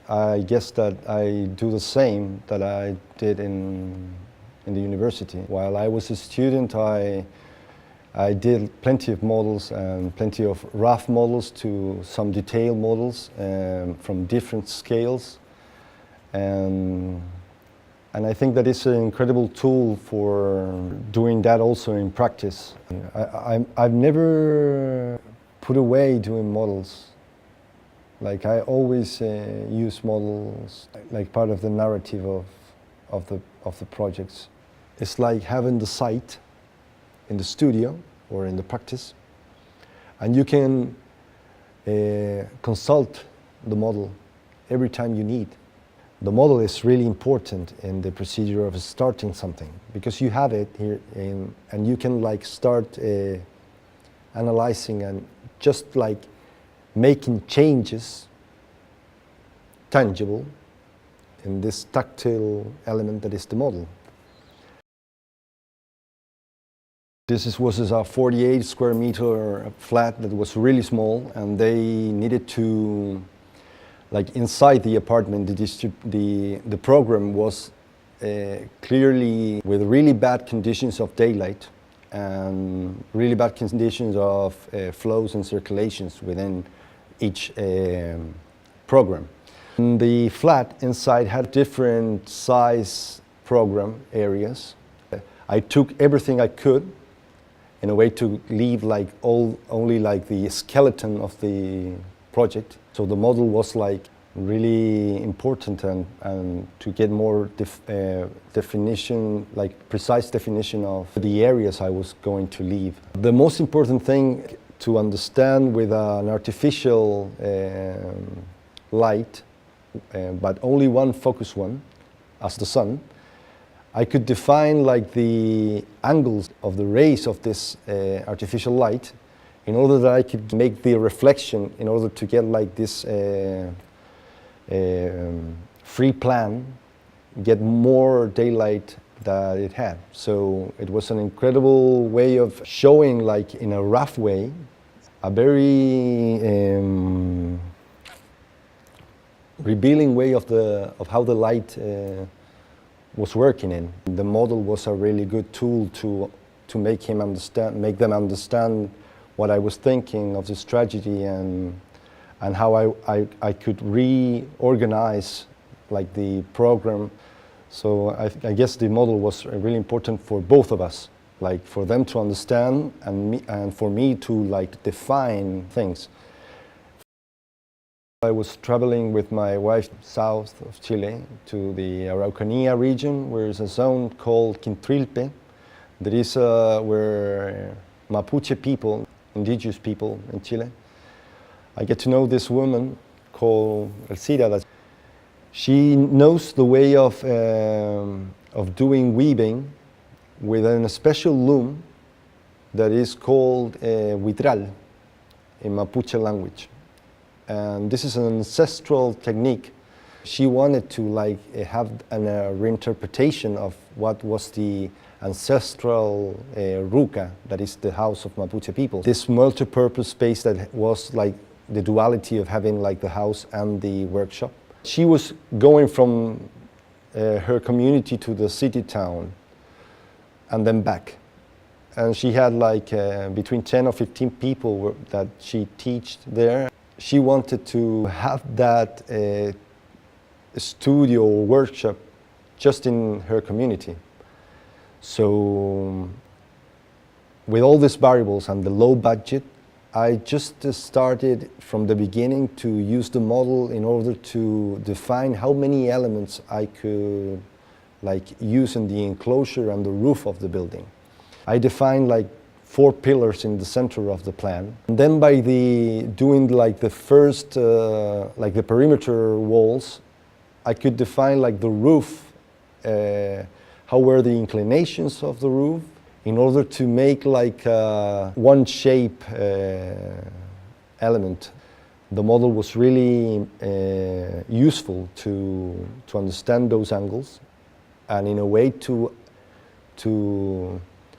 I guess that I do the same that I did in the university. While I was a student, I did plenty of models and plenty of rough models to some detailed models from different scales. And I think that it's an incredible tool for doing that also in practice. I've never put away doing models. Like I always use models like part of the narrative of the projects. It's like having the site in the studio or in the practice, and you can consult the model every time you need. The model is really important in the procedure of starting something because you have it here and you can like start analyzing and just like making changes tangible in this tactile element that is the model. This was a 48 square meter flat that was really small, and they needed to, like inside the apartment, the program was clearly with really bad conditions of daylight and really bad conditions of flows and circulations within each program. And the flat inside had different size program areas. I took everything I could in a way to leave like only like the skeleton of the project. So the model was like really important and to get more definition, like precise definition of the areas I was going to leave. The most important thing to understand with an artificial light, but only one focus one, as the sun, I could define like the angles of the rays of this artificial light in order that I could make the reflection in order to get like this free plan, get more daylight that it had. So it was an incredible way of showing, like in a rough way, a very revealing way of how the light was working in. The model was a really good tool to make them understand what I was thinking of this tragedy and how I could reorganize like the program. So I guess the model was really important for both of us, like for them to understand and for me to like define things. I was traveling with my wife south of Chile to the Araucanía region, where is a zone called Quintrilpe. That is where Mapuche people, indigenous people in Chile. I get to know this woman called Elcira. She knows the way of doing weaving within a special loom that is called huitral in Mapuche language. And this is an ancestral technique. She wanted to like have an reinterpretation of what was the ancestral Ruka, that is the house of Mapuche people. This multi-purpose space that was like the duality of having like the house and the workshop. She was going from her community to the city town and then back. And she had like between 10 or 15 people that she taught there. She wanted to have that studio or workshop just in her community. So with all these variables and the low budget, I just started from the beginning to use the model in order to define how many elements I could like use in the enclosure and the roof of the building. I defined like 4 pillars in the center of the plan. And then by doing like the first, like the perimeter walls, I could define like the roof, how were the inclinations of the roof, in order to make like one shape element. The model was really useful to understand those angles, and in a way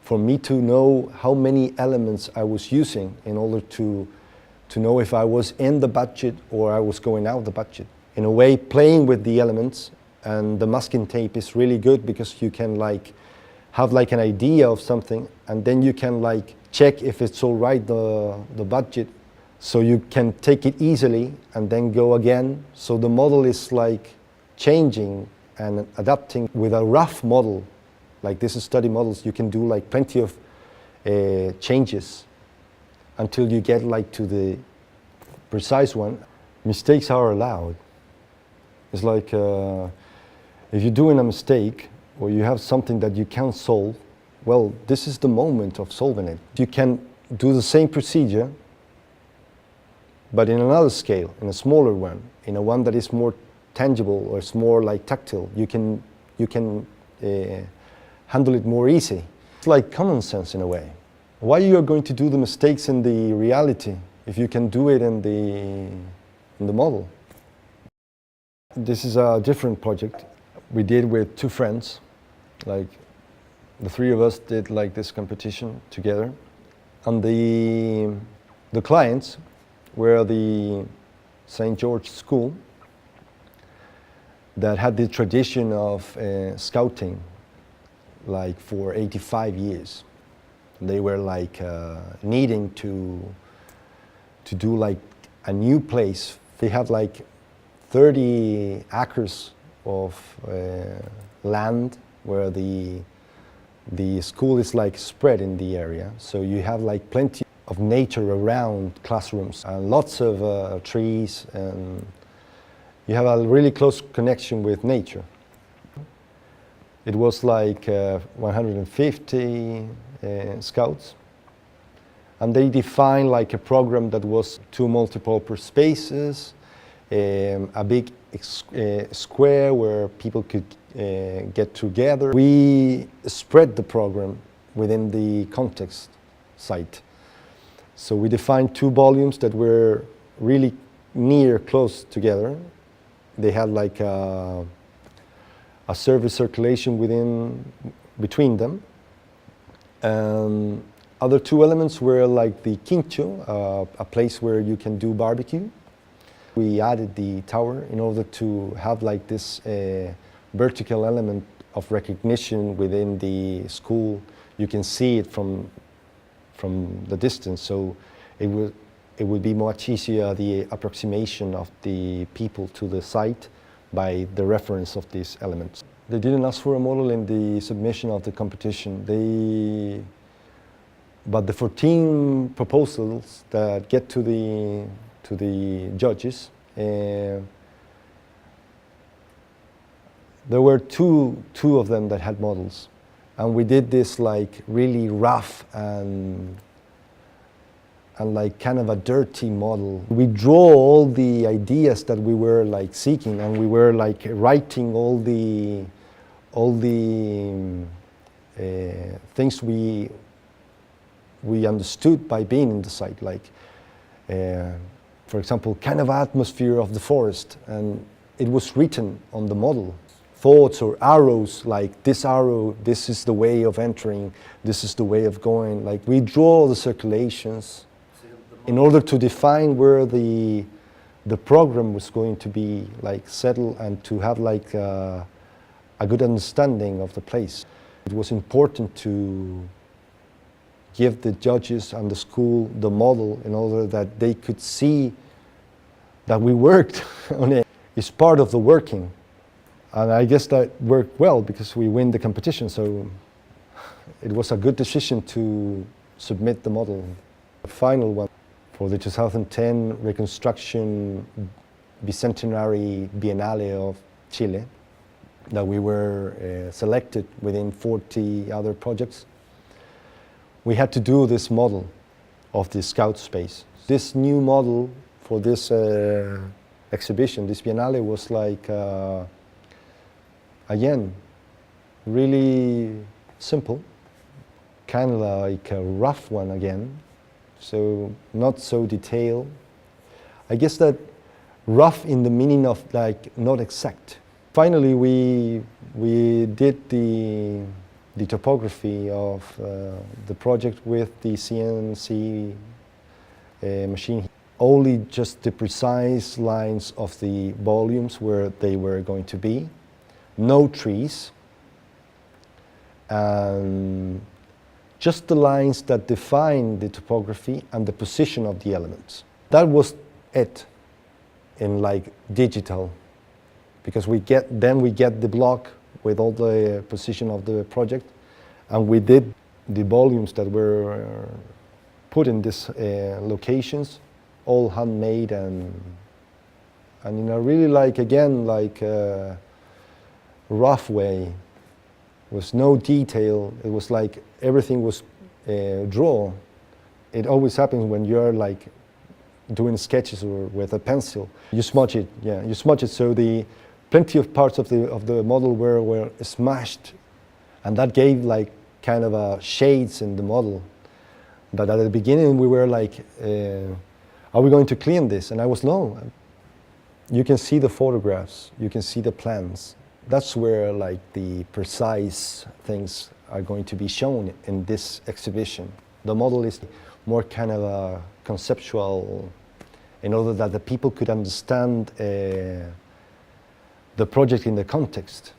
for me to know how many elements I was using in order to know if I was in the budget or I was going out the budget. in a way playing with the elements, and the masking tape is really good because you can like have like an idea of something, and then you can like check if it's all right, the budget, so you can take it easily and then go again. So the model is like changing and adapting. With a rough model, like this is study models, you can do like plenty of changes until you get like to the precise one. Mistakes are allowed. It's like if you're doing a mistake or you have something that you can't solve, well, this is the moment of solving it. You can do the same procedure, but in another scale, in a smaller one, in a one that is more tangible or it's more like tactile. You can handle it more easy. It's like common sense in a way. Why you are going to do the mistakes in the reality if you can do it in the model? This is a different project we did with two friends. Like the three of us did like this competition together, and the clients were the St. George School that had the tradition of scouting like for 85 years. They were like needing to do like a new place. They have like 30 acres of land where the school is like spread in the area. So you have like plenty of nature around classrooms and lots of trees, and you have a really close connection with nature. It was like 150 scouts, and they defined like a program that was 2 multipurpose spaces, a big square where people could get together. We spread the program within the context site. So we defined 2 volumes that were really close together. They had like a surface circulation between them. Other 2 elements were like the quincho, a place where you can do barbecue. We added the tower in order to have like this vertical element of recognition within the school. You can see it from the distance, so it would be much easier the approximation of the people to the site by the reference of these elements. They didn't ask for a model in the submission of the competition. But the 14 proposals that get to the judges, there were two of them that had models, and we did this like really rough and like kind of a dirty model. We draw all the ideas that we were like seeking, and we were like writing all the things we understood by being in the site, like for example, kind of atmosphere of the forest, and it was written on the model. Thoughts or arrows, like this arrow, this is the way of entering, this is the way of going. Like we draw the circulations in order to define where the program was going to be like settled, and to have like a good understanding of the place. It was important to give the judges and the school the model in order that they could see that we worked on it. It's part of the working. And I guess that worked well because we win the competition, so it was a good decision to submit the model. The final one for the 2010 Reconstruction Bicentenary Biennale of Chile, that we were selected within 40 other projects. We had to do this model of the scout space. This new model for this exhibition, this Biennale, was like, again, really simple, kind of like a rough one again, so not so detailed. I guess that rough in the meaning of like not exact. Finally, we did the topography of the project with the CNC machine. only just the precise lines of the volumes where they were going to be, no trees, and just the lines that define the topography and the position of the elements. That was it in like digital, because we get the block with all the position of the project, and we did the volumes that were put in these locations, all handmade and in a really rough way. Was no detail. It was like everything was drawn. It always happens when you're like doing sketches or with a pencil. You smudge it, you smudge it, so the plenty of parts of the model were smashed, and that gave like kind of shades in the model. But at the beginning we were like, are we going to clean this? And I was, no. You can see the photographs, you can see the plans. That's where like the precise things are going to be shown in this exhibition. The model is more kind of a conceptual, in order that the people could understand the project in the context.